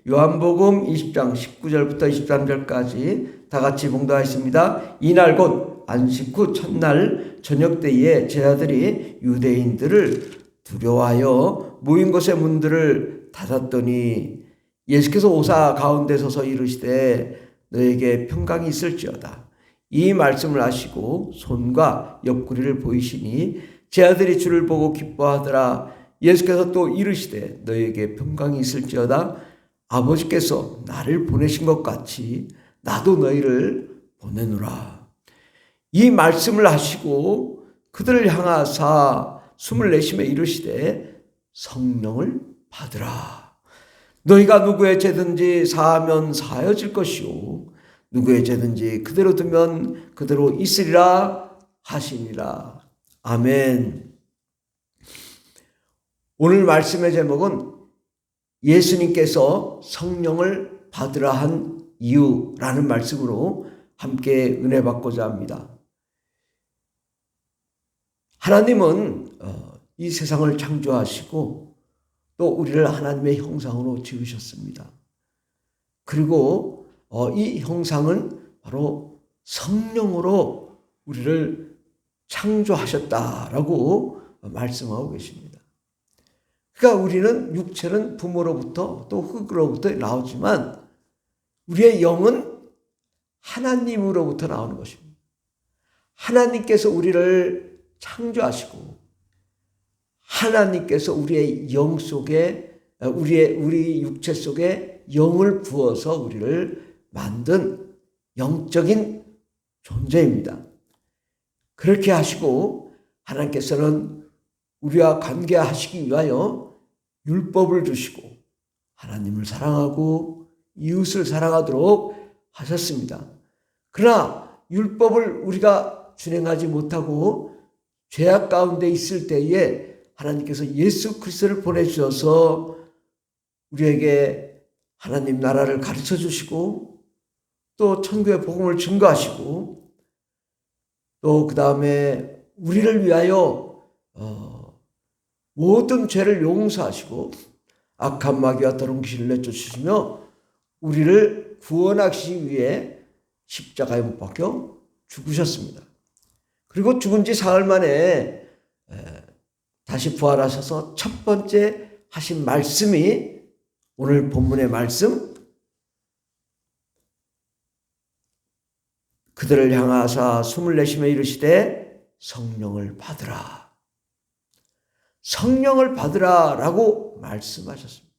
요한복음 20장 19절부터 23절까지 다 같이 봉독하겠습니다. 이날 곧 안식 후 첫날 저녁 때에 제자들이 유대인들을 두려워하여 모인 곳의 문들을 닫았더니 예수께서 오사 가운데 서서 이르시되 너에게 평강이 있을지어다. 이 말씀을 하시고 손과 옆구리를 보이시니 제자들이 주를 보고 기뻐하더라. 예수께서 또 이르시되 너에게 평강이 있을지어다. 아버지께서 나를 보내신 것 같이 나도 너희를 보내노라. 이 말씀을 하시고 그들을 향하사 숨을 내쉬며 이르시되 성령을 받으라. 너희가 누구의 죄든지 사하면 사하여질 것이요 누구의 죄든지 그대로 두면 그대로 있으리라 하시니라. 아멘. 오늘 말씀의 제목은 예수님께서 성령을 받으라 한 이유라는 말씀으로 함께 은혜 받고자 합니다. 하나님은 이 세상을 창조하시고 또 우리를 하나님의 형상으로 지으셨습니다. 그리고 이 형상은 바로 성령으로 우리를 창조하셨다라고 말씀하고 계십니다. 그러니까 우리는 육체는 부모로부터 또 흙으로부터 나오지만 우리의 영은 하나님으로부터 나오는 것입니다. 하나님께서 우리를 창조하시고 하나님께서 우리의 영 속에 우리 육체 속에 영을 부어서 우리를 만든 영적인 존재입니다. 그렇게 하시고 하나님께서는 우리와 관계하시기 위하여 율법을 주시고 하나님을 사랑하고 이웃을 사랑하도록 하셨습니다. 그러나 율법을 우리가 준행하지 못하고 죄악 가운데 있을 때에 하나님께서 예수 그리스도를 보내주셔서 우리에게 하나님 나라를 가르쳐 주시고 또 천국의 복음을 증거하시고 또 그 다음에 우리를 위하여 모든 죄를 용서하시고 악한 마귀와 더러운 귀신을 내쫓으시며 우리를 구원하시기 위해 십자가에 못 박혀 죽으셨습니다. 그리고 죽은 지 사흘 만에 다시 부활하셔서 첫 번째 하신 말씀이 오늘 본문의 말씀, 그들을 향하사 숨을 내쉬며 이르시되 성령을 받으라. 성령을 받으라 라고 말씀하셨습니다.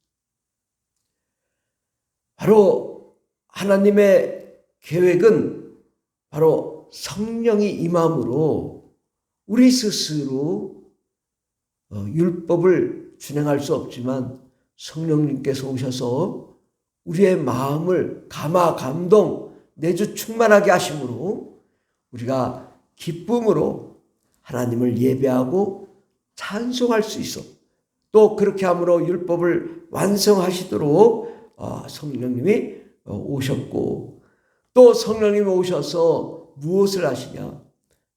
바로 하나님의 계획은 바로 성령이 임함으로 우리 스스로 율법을 준행할 수 없지만 성령님께서 오셔서 우리의 마음을 감화 감동 내주 충만하게 하심으로 우리가 기쁨으로 하나님을 예배하고 찬송할 수 있어. 또 그렇게 함으로 율법을 완성하시도록 성령님이 오셨고 또 성령님이 오셔서 무엇을 하시냐?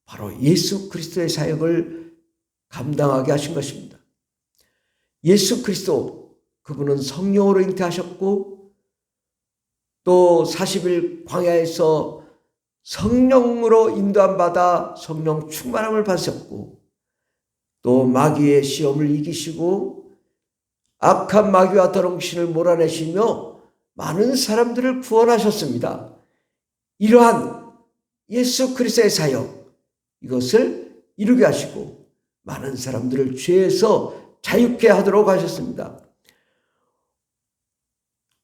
바로 예수 그리스도의 사역을 감당하게 하신 것입니다. 예수 그리스도 그분은 성령으로 잉태하셨고 또 40일 광야에서 성령으로 인도함 받아 성령 충만함을 받으셨고 또 마귀의 시험을 이기시고 악한 마귀와 더러운 귀신을 몰아내시며 많은 사람들을 구원하셨습니다. 이러한 예수 그리스도의 사역 이것을 이루게 하시고 많은 사람들을 죄에서 자유케 하도록 하셨습니다.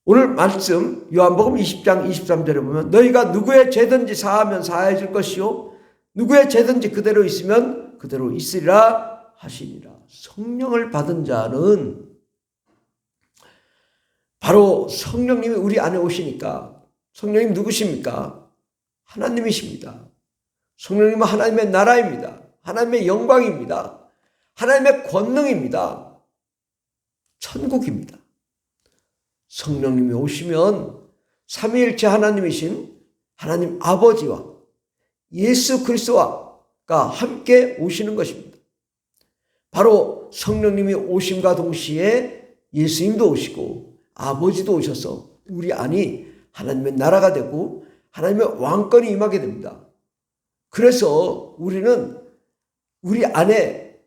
오늘 말씀 요한복음 20장 23절에 보면 너희가 누구의 죄든지 사하면 사하여질 것이요 누구의 죄든지 그대로 있으면 그대로 있으리라 하시니라. 성령을 받은 자는 바로 성령님이 우리 안에 오시니까 성령님 누구십니까? 하나님이십니다. 성령님은 하나님의 나라입니다. 하나님의 영광입니다. 하나님의 권능입니다. 천국입니다. 성령님이 오시면 삼위일체 하나님이신 하나님 아버지와 예수 그리스도가 함께 오시는 것입니다. 바로 성령님이 오심과 동시에 예수님도 오시고 아버지도 오셔서 우리 안이 하나님의 나라가 되고 하나님의 왕권이 임하게 됩니다. 그래서 우리는 우리 안에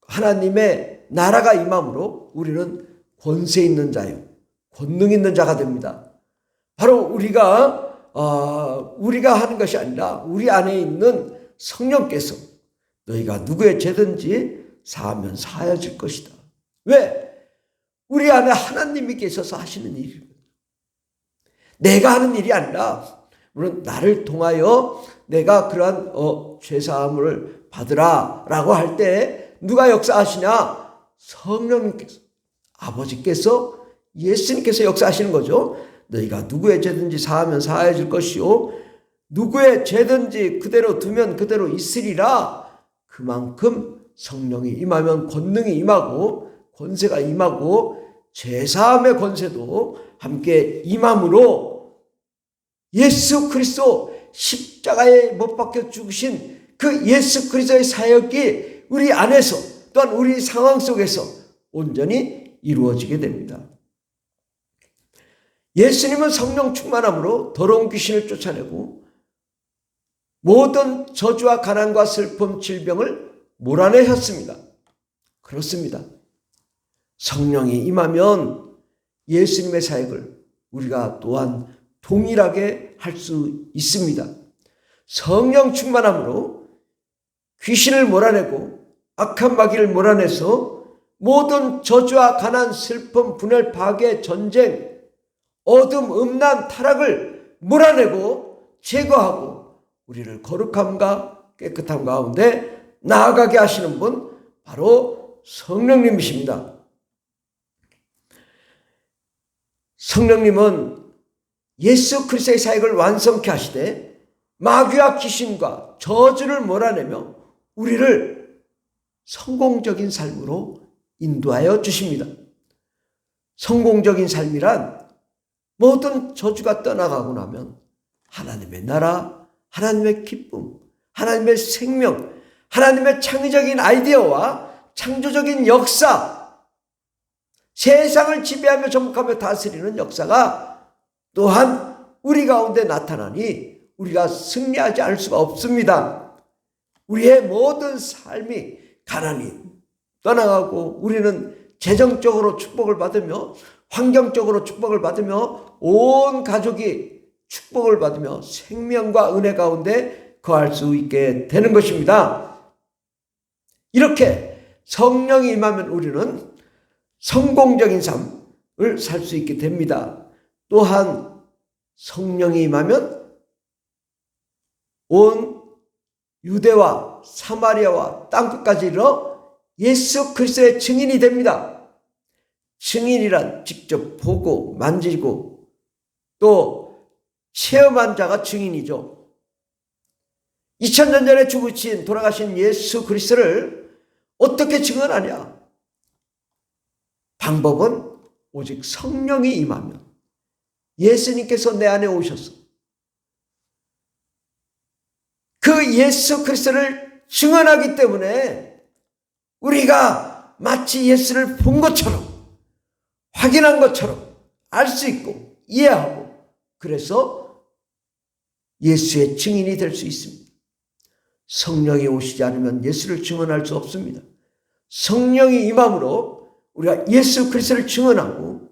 하나님의 나라가 임함으로 우리는 권세 있는 자요, 권능 있는 자가 됩니다. 바로 우리가 하는 것이 아니라 우리 안에 있는 성령께서 너희가 누구의 죄든지 사하면 사하여질 것이다. 왜? 우리 안에 하나님이 계셔서 하시는 일입니다. 내가 하는 일이 아니라, 물론 나를 통하여 내가 그러한 죄사함을 받으라 라고 할 때 누가 역사하시냐? 성령님께서, 아버지께서, 예수님께서 역사하시는 거죠. 너희가 누구의 죄든지 사하면 사하여질 것이요 누구의 죄든지 그대로 두면 그대로 있으리라. 그만큼 성령이 임하면 권능이 임하고 권세가 임하고 죄사함의 권세도 함께 임함으로 예수 그리스도 십자가에 못 박혀 죽으신 그 예수 그리스도의 사역이 우리 안에서 또한 우리 상황 속에서 온전히 이루어지게 됩니다. 예수님은 성령 충만함으로 더러운 귀신을 쫓아내고 모든 저주와 가난과 슬픔, 질병을 몰아내셨습니다. 그렇습니다. 성령이 임하면 예수님의 사역을 우리가 또한 동일하게 할 수 있습니다. 성령 충만함으로 귀신을 몰아내고 악한 마귀를 몰아내서 모든 저주와 가난, 슬픔, 분열, 파괴, 전쟁, 어둠, 음란, 타락을 몰아내고 제거하고 우리를 거룩함과 깨끗함 가운데 나아가게 하시는 분 바로 성령님이십니다. 성령님은 예수 그리스도의 사역을 완성케 하시되 마귀와 귀신과 저주를 몰아내며 우리를 성공적인 삶으로 인도하여 주십니다. 성공적인 삶이란 모든 저주가 떠나가고 나면 하나님의 나라, 하나님의 기쁨, 하나님의 생명, 하나님의 창의적인 아이디어와 창조적인 역사, 세상을 지배하며 정복하며 다스리는 역사가 또한 우리 가운데 나타나니 우리가 승리하지 않을 수가 없습니다. 우리의 모든 삶이 가난이 떠나가고 우리는 재정적으로 축복을 받으며 환경적으로 축복을 받으며 온 가족이 축복을 받으며 생명과 은혜 가운데 거할 수 있게 되는 것입니다. 이렇게 성령이 임하면 우리는 성공적인 삶을 살 수 있게 됩니다. 또한 성령이 임하면 온 유대와 사마리아와 땅끝까지 이르러 예수 그리스도의 증인이 됩니다. 증인이란 직접 보고 만지고 또 체험한 자가 증인이죠. 2000년 전에 죽으신 돌아가신 예수 그리스도를 어떻게 증언하냐? 방법은 오직 성령이 임하면 예수님께서 내 안에 오셔서 그 예수 그리스도를 증언하기 때문에 우리가 마치 예수를 본 것처럼 확인한 것처럼 알 수 있고 이해하고 그래서 예수의 증인이 될 수 있습니다. 성령이 오시지 않으면 예수를 증언할 수 없습니다. 성령이 임함으로 우리가 예수 그리스도를 증언하고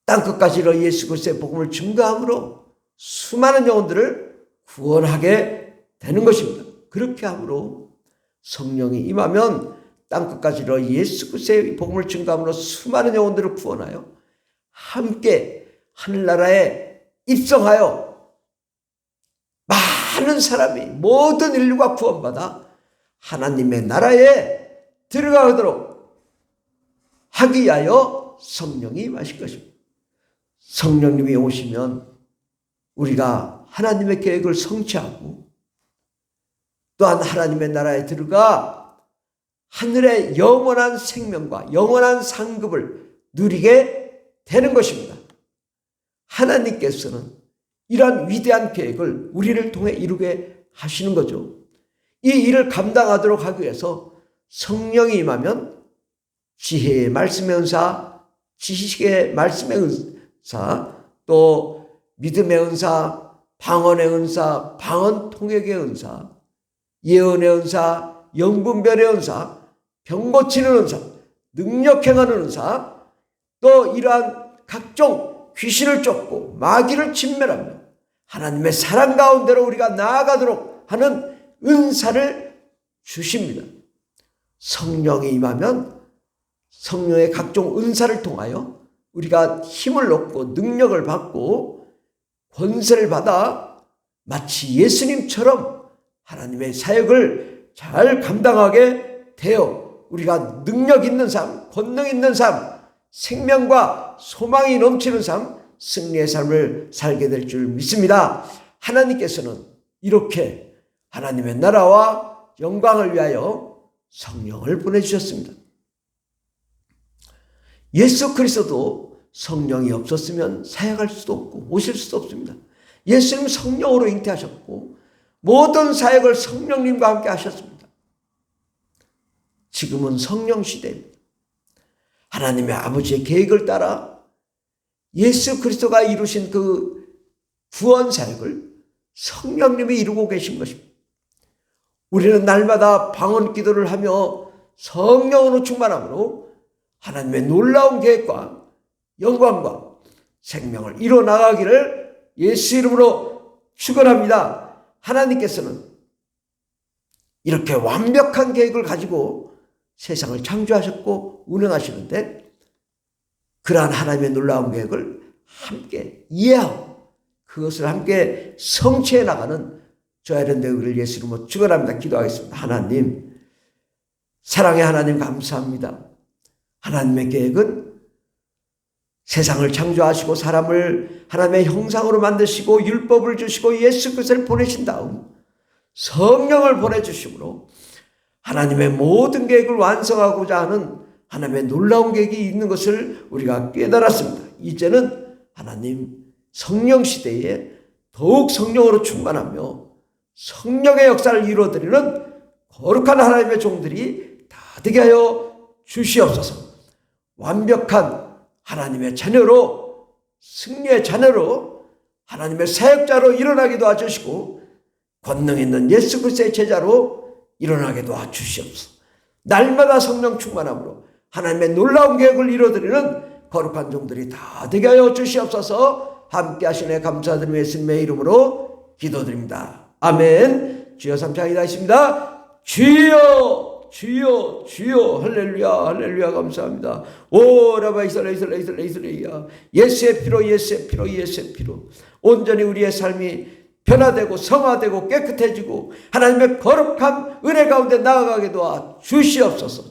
땅끝까지 이르러 예수 그리스도의 복음을 증거함으로 수많은 영혼들을 구원하게 되는 것입니다. 그렇게 함으로 성령이 임하면 땅끝까지 이르러 예수 그리스도의 복음을 증거함으로 수많은 영혼들을 구원하여 함께 하늘나라에 입성하여 많은 사람이 모든 인류가 구원받아 하나님의 나라에 들어가도록 하기 위하여 성령이 임하실 것입니다. 성령님이 오시면 우리가 하나님의 계획을 성취하고 또한 하나님의 나라에 들어가 하늘의 영원한 생명과 영원한 상급을 누리게 되는 것입니다. 하나님께서는 이러한 위대한 계획을 우리를 통해 이루게 하시는 거죠. 이 일을 감당하도록 하기 위해서 성령이 임하면 지혜의 말씀의 은사, 지식의 말씀의 은사, 또 믿음의 은사, 방언의 은사, 방언 통역의 은사, 예언의 은사, 영분별의 은사, 병 고치는 은사, 능력 행하는 은사, 또 이러한 각종 귀신을 쫓고 마귀를 진멸하며 하나님의 사랑 가운데로 우리가 나아가도록 하는 은사를 주십니다. 성령이 임하면 성령의 각종 은사를 통하여 우리가 힘을 얻고 능력을 받고 권세를 받아 마치 예수님처럼 하나님의 사역을 잘 감당하게 되어 우리가 능력 있는 삶, 권능 있는 삶, 생명과 소망이 넘치는 삶, 승리의 삶을 살게 될 줄 믿습니다. 하나님께서는 이렇게 하나님의 나라와 영광을 위하여 성령을 보내주셨습니다. 예수 그리스도도 성령이 없었으면 사역할 수도 없고 오실 수도 없습니다. 예수님 성령으로 잉태하셨고 모든 사역을 성령님과 함께 하셨습니다. 지금은 성령 시대입니다. 하나님의 아버지의 계획을 따라 예수 그리스도가 이루신 그 구원 사역을 성령님이 이루고 계신 것입니다. 우리는 날마다 방언 기도를 하며 성령으로 충만함으로 하나님의 놀라운 계획과 영광과 생명을 이뤄나가기를 예수 이름으로 축원합니다. 하나님께서는 이렇게 완벽한 계획을 가지고 세상을 창조하셨고 운행하시는데 그러한 하나님의 놀라운 계획을 함께 이해하고 그것을 함께 성취해 나가는 저와 여러분 되기를 예수 이름으로 축원합니다. 기도하겠습니다. 하나님, 사랑의 하나님 감사합니다. 하나님의 계획은 세상을 창조하시고 사람을 하나님의 형상으로 만드시고 율법을 주시고 예수 그리스도를 보내신 다음 성령을 보내주심으로 하나님의 모든 계획을 완성하고자 하는 하나님의 놀라운 계획이 있는 것을 우리가 깨달았습니다. 이제는 하나님 성령 시대에 더욱 성령으로 충만하며 성령의 역사를 이루어드리는 거룩한 하나님의 종들이 다 되게 하여 주시옵소서. 완벽한 하나님의 자녀로 승리의 자녀로 하나님의 사역자로 일어나게 도와주시고 권능 있는 예수 그리스도의 제자로 일어나게 도와주시옵소서. 날마다 성령 충만함으로 하나님의 놀라운 계획을 이루어드리는 거룩한 종들이 다 되게 하여 주시옵소서. 함께 하시네 감사드리며 예수님의 이름으로 기도드립니다. 아멘. 주여 삼창이다 있습니다. 주여 주여 주여 할렐루야 할렐루야 감사합니다. 오 라바이슬레이슬레이슬레이슬레이야 예수의 피로 예수의 피로 예수의 피로 온전히 우리의 삶이 변화되고 성화되고 깨끗해지고 하나님의 거룩한 은혜 가운데 나아가게 도와 주시옵소서.